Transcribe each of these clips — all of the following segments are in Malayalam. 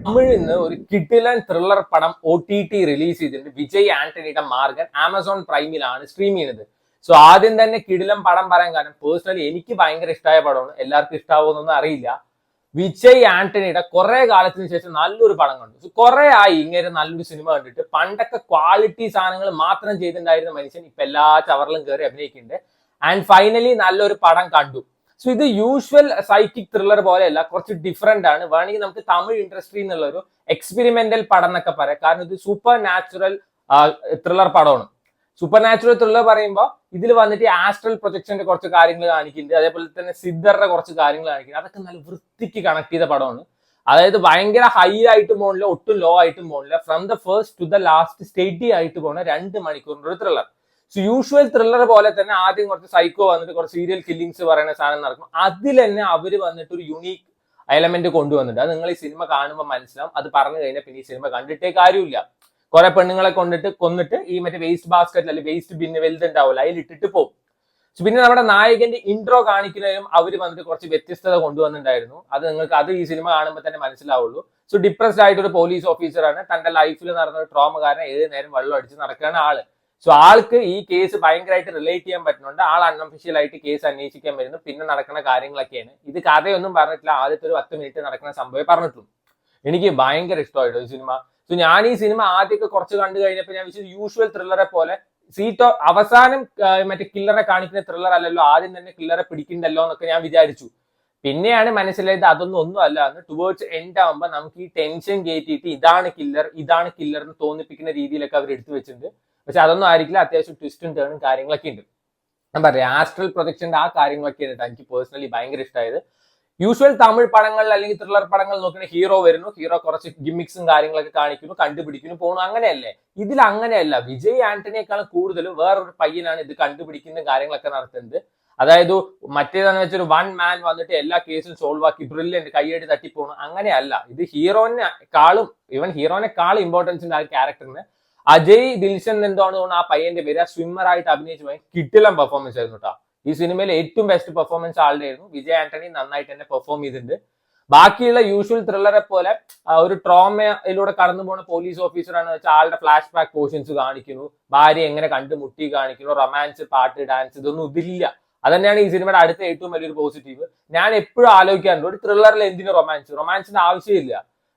തമിഴിൽ നിന്ന് ഒരു കിടിലൻ ത്രില്ലർ പടം OTT റിലീസ് ചെയ്തിട്ടുണ്ട്. വിജയ് ആന്റണിയുടെ മാർഗൻ ആമസോൺ പ്രൈമിലാണ് സ്ട്രീം ചെയ്യുന്നത്. സോ ആദ്യം തന്നെ കിടിലൻ പടം പറയാൻ കാരണം പേഴ്സണലി എനിക്ക് ഭയങ്കര ഇഷ്ടമായ പടമാണ്. എല്ലാവർക്കും ഇഷ്ടാവുമെന്നൊന്നും അറിയില്ല. വിജയ് ആന്റണിയുടെ കുറെ കാലത്തിന് ശേഷം നല്ലൊരു പടം കണ്ടു. സോ കുറെ ആയി ഇങ്ങനെ നല്ലൊരു സിനിമ കണ്ടിട്ട്. പണ്ടൊക്കെ ക്വാളിറ്റി സാധനങ്ങൾ മാത്രം ചെയ്തിട്ടുണ്ടായിരുന്ന മനുഷ്യൻ ഇപ്പൊ എല്ലാ ചവറിലും കയറി അഭിനയിക്കുന്നുണ്ട്. ആൻഡ് ഫൈനലി നല്ലൊരു പടം കണ്ടു. സോ ഇത് യൂഷ്വൽ സൈക്കിക് ത്രില്ലർ പോലെയല്ല, കുറച്ച് ഡിഫറെന്റ് ആണ്. വേണമെങ്കിൽ നമുക്ക് തമിഴ് ഇൻഡസ്ട്രി എന്നുള്ള ഒരു എക്സ്പെരിമെന്റൽ പടം എന്നൊക്കെ പറയാം. കാരണം ഇത് സൂപ്പർ നാച്ചുറൽ ത്രില്ലർ പടമാണ്. സൂപ്പർ നാച്ചുറൽ ത്രില്ലർ പറയുമ്പോൾ ഇതിൽ വന്നിട്ട് ആസ്ട്രൽ പ്രൊജക്ഷന്റെ കുറച്ച് കാര്യങ്ങൾ കാണിക്കുന്നുണ്ട്. അതേപോലെ തന്നെ സിദ്ധറുടെ കുറച്ച് കാര്യങ്ങൾ കാണിക്കുന്നുണ്ട്. അതൊക്കെ നല്ല വൃത്തിക്ക് കണക്ട് ചെയ്ത പടമാണ്. അതായത് ഭയങ്കര ഹൈ ആയിട്ട് പോകണില്ല, ഒട്ടും ലോ ആയിട്ടും പോകണില്ല. From the first to the last സ്റ്റേറ്റി ആയിട്ട് പോകുന്ന 2 മണിക്കൂറിന്റെ ഒരു ത്രില്ലർ. സോ യൂഷ്വൽ ത്രില്ലർ പോലെ തന്നെ ആദ്യം കുറച്ച് സൈക്കോ വന്നിട്ട് കുറച്ച് സീരിയൽ കില്ലിങ്സ് പറയുന്ന സാധനം നടക്കും. അതിൽ തന്നെ അവര് വന്നിട്ട് ഒരു യുണീക്ക് എലമെന്റ് കൊണ്ടുവന്നിട്ടുണ്ട്. അത് നിങ്ങൾ ഈ സിനിമ കാണുമ്പോൾ മനസ്സിലാവും. അത് പറഞ്ഞു കഴിഞ്ഞാൽ പിന്നെ ഈ സിനിമ കണ്ടിട്ടേ കാര്യമില്ല. കുറെ പെണ്ണുങ്ങളെ കൊന്നിട്ട് ഈ മറ്റേ വേസ്റ്റ് ബാസ്കറ്റ് അല്ലെങ്കിൽ വേസ്റ്റ് ബിന്ന് വലുതുണ്ടാവില്ല, അതിൽ ഇട്ടിട്ട് പോകും. പിന്നെ നമ്മുടെ നായകന്റെ ഇൻട്രോ കാണിക്കുന്നതിനും അവര് വന്നിട്ട് കുറച്ച് വ്യത്യസ്തത കൊണ്ടുവന്നിട്ടുണ്ടായിരുന്നു. അത് ഈ സിനിമ കാണുമ്പോൾ തന്നെ മനസ്സിലാവുള്ളൂ. സോ ഡിപ്രസ്ഡ് ആയിട്ട് ഒരു പോലീസ് ഓഫീസറാണ്. തന്റെ ലൈഫിൽ നടന്ന ഒരു ട്രോമ കാരണം ഏത് നേരം വെള്ളം അടിച്ച് നടക്കുകയാണ് ആള്. സോ ആൾക്ക് ഈ കേസ് ഭയങ്കരമായിട്ട് റിലേറ്റ് ചെയ്യാൻ പറ്റുന്നുണ്ട്. ആൾ അൺഒഫീഷ്യൽ ആയിട്ട് കേസ് അന്വേഷിക്കാൻ വരുന്നു. പിന്നെ നടക്കുന്ന കാര്യങ്ങളൊക്കെയാണ്. ഇത് കഥയൊന്നും പറഞ്ഞിട്ടില്ല. ആദ്യത്തെ ഒരു 10 മിനിറ്റ് നടക്കുന്ന സംഭവം പറഞ്ഞിട്ടുള്ളൂ. എനിക്ക് ഭയങ്കര ഇഷ്ടമായിട്ട് ഈ സിനിമ. സോ ഞാൻ ഈ സിനിമ ആദ്യമൊക്കെ കുറച്ച് കണ്ടു കഴിഞ്ഞപ്പോൾ ഞാൻ വിചാരിച്ചു യൂഷ്വൽ ത്രില്ലറെ പോലെ അവസാനം മറ്റേ കില്ലറെ കാണിക്കുന്ന ത്രില്ലർ അല്ലല്ലോ, ആദ്യം തന്നെ കില്ലറെ പിടിക്കണ്ടല്ലോ എന്നൊക്കെ ഞാൻ വിചാരിച്ചു. പിന്നെയാണ് മനസ്സിലായത് ഒന്നും അല്ല എന്ന്. ടുവേർഡ്സ് എൻഡ് ആകുമ്പോൾ നമുക്ക് ഈ ടെൻഷൻ കയറ്റിയിട്ട് ഇതാണ് കില്ലർ എന്ന് തോന്നിപ്പിക്കുന്ന രീതിയിലൊക്കെ അവർ എടുത്തു വെച്ചിട്ടുണ്ട്. പക്ഷെ അതൊന്നും ആയിരിക്കില്ല. അത്യാവശ്യം ട്വിസ്റ്റും ടേണും കാര്യങ്ങളൊക്കെ ഉണ്ട്. ഞാൻ പറയാം, ആസ്ട്രൽ പ്രൊജക്ഷന്റെ ആ കാര്യങ്ങളൊക്കെയാണ് എനിക്ക് പേഴ്സണലി ഭയങ്കര ഇഷ്ടമായത്. യൂഷ്വൽ തമിഴ് പടങ്ങളിൽ അല്ലെങ്കിൽ ത്രില്ലർ പടങ്ങൾ നോക്കുന്ന ഹീറോ വരുന്നു, ഹീറോ കുറച്ച് ഗിമ്മിക്സും കാര്യങ്ങളൊക്കെ കാണിക്കുന്നു, കണ്ടുപിടിക്കുന്നു, പോകുന്നു, അങ്ങനെയല്ലേ. ഇതിൽ അങ്ങനെയല്ല. വിജയ് ആന്റണിയേക്കാളും കൂടുതൽ വേറൊരു പയ്യനാണ് ഇത് കണ്ടുപിടിക്കുന്ന കാര്യങ്ങളൊക്കെ നടത്തുന്നത്. അതായത് മറ്റേതാണെന്ന് വെച്ചൊരു 1 മാൻ വന്നിട്ട് എല്ലാ കേസും സോൾവ് ആക്കി ബ്രില്യന്റ് കൈയടി തട്ടിപ്പോണു, അങ്ങനെയല്ല. ഇത് ഹീറോനെക്കാളും ഇമ്പോർട്ടൻസ് ഉണ്ട് ആ ക്യാരക്ടറിന്. അജയ് ദിൽഷൻ എന്താണ് തോന്നുന്നു ആ പയ്യന്റെ പേര്. സ്വിമ്മർ ആയിട്ട് അഭിനയിച്ചു പോയി കിട്ടില്ല പെർഫോമൻസ് ആയിരുന്നു കേട്ടോ. ഈ സിനിമയിലെ ഏറ്റവും ബെസ്റ്റ് പെർഫോമൻസ് ആളുടെ ആയിരുന്നു. വിജയ് ആന്റണി നന്നായിട്ട് തന്നെ പെർഫോം ചെയ്തിട്ടുണ്ട്. ബാക്കിയുള്ള യൂഷ്വൽ ത്രില്ലറെ പോലെ ഒരു ട്രോമയിലൂടെ കടന്നു പോകുന്ന പോലീസ് ഓഫീസറാണെന്ന് വെച്ചാൽ ആളുടെ ഫ്ലാഷ് ബാക്ക് പോർഷൻസ് കാണിക്കുന്നു, ഭാര്യ എങ്ങനെ കണ്ടുമുട്ടി കാണിക്കുന്നു, റൊമാൻസ്, പാട്ട്, ഡാൻസ്, ഇതൊന്നും ഇതില്ല. അതന്നെയാണ് ഈ സിനിമയുടെ അടുത്ത ഏറ്റവും വലിയൊരു പോസിറ്റീവ്. ഞാൻ എപ്പോഴും ആലോചിക്കാറുണ്ട്, ഒരു ത്രില്ലറിൽ എന്തിനു റൊമാൻസിന്റെ ആവശ്യമില്ല.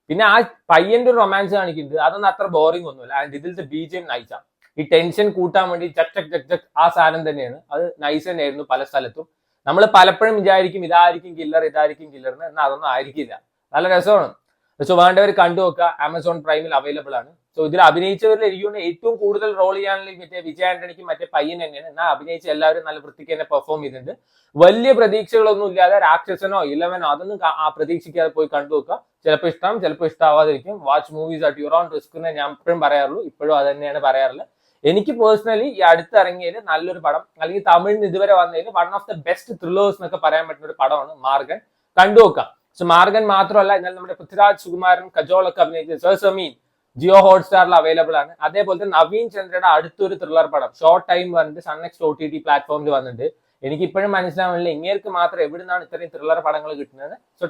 പിന്നെ ആ പയ്യന്റെ ഒരു റൊമാൻസ് കാണിക്കുന്നത് അതൊന്നും അത്ര ബോറിംഗ് ഒന്നുമില്ല. ആൻഡ് ഇതിലത്തെ BGM നൈസാണ്. ഈ ടെൻഷൻ കൂട്ടാൻ വേണ്ടി ചക് ചക് ചക് ചക് ആ സാധനം തന്നെയാണ്. അത് നൈസ് തന്നെയായിരുന്നു പല സ്ഥലത്തും. നമ്മൾ പലപ്പോഴും വിചാരിക്കും ഇതായിരിക്കും കില്ലർ എന്ന്, എന്നാൽ അതൊന്നും ആയിരിക്കില്ല. നല്ല രസമാണ്. സോ വേണ്ടവർ കണ്ടു നോക്കുക. ആമസോൺ പ്രൈമിൽ അവൈലബിൾ ആണ്. സോ ഇതിൽ അഭിനയിച്ചവരിൽ എനിക്ക് ഏറ്റവും കൂടുതൽ റോൾ ചെയ്യാനുള്ള മറ്റേ വിജയ് ആന്റണിക്കും മറ്റേ പയ്യൻ തന്നെയാണ്. എന്നാൽ അഭിനയിച്ച എല്ലാവരും നല്ല വൃത്തിക്ക് തന്നെ പെർഫോം ചെയ്തിട്ടുണ്ട്. വലിയ പ്രതീക്ഷകളൊന്നും ഇല്ലാതെ രാക്ഷസനോ 11 അതൊന്നും പ്രതീക്ഷിക്കാതെ പോയി കണ്ടു നോക്കുക. ചിലപ്പോൾ ഇഷ്ടം, ചിലപ്പോൾ ഇഷ്ടാവാതിരിക്കും. Watch movies at your own risk എന്ന് ഞാൻ എപ്പോഴും പറയാറുള്ളൂ. ഇപ്പോഴും അത് തന്നെയാണ് പറയാറുള്ളത്. എനിക്ക് പേഴ്സണലി ഈ അടുത്തിറങ്ങിയതിൽ നല്ലൊരു പടം, അല്ലെങ്കിൽ തമിഴിന് ഇതുവരെ വന്നതിൽ 1 ഓഫ് ദ ബെസ്റ്റ് ത്രില്ലേഴ്സ് എന്നൊക്കെ പറയാൻ പറ്റുന്ന ഒരു പടമാണ് മാർഗൻ. കണ്ടു നോക്കാം. സോ മാർഗൻ മാത്രമല്ല, എന്നാൽ നമ്മുടെ പൃഥ്വിരാജ് സുകുമാരൻ, കജോളൊക്കെ അഭിനയിച്ച സർസമീൻ ജിയോ ഹോട്ട്സ്റ്റാറിൽ അവൈലബിൾ ആണ്. അതേപോലെ തന്നെ നവീൻ ചന്ദ്രയുടെ അടുത്തൊരു ത്രില്ലർ പടം ഷോർട്ട് ടൈം വന്നിട്ട് സൺനെക്സ്റ്റ് OTT പ്ലാറ്റ്ഫോമിൽ വന്നിട്ടുണ്ട്. എനിക്ക് ഇപ്പോഴും മനസ്സിലാവുന്നില്ല ഇങ്ങേർക്ക് മാത്രം എവിടെ നിന്നാണ് ഇത്രയും ത്രില്ലർ പടങ്ങൾ കിട്ടുന്നത്. സോ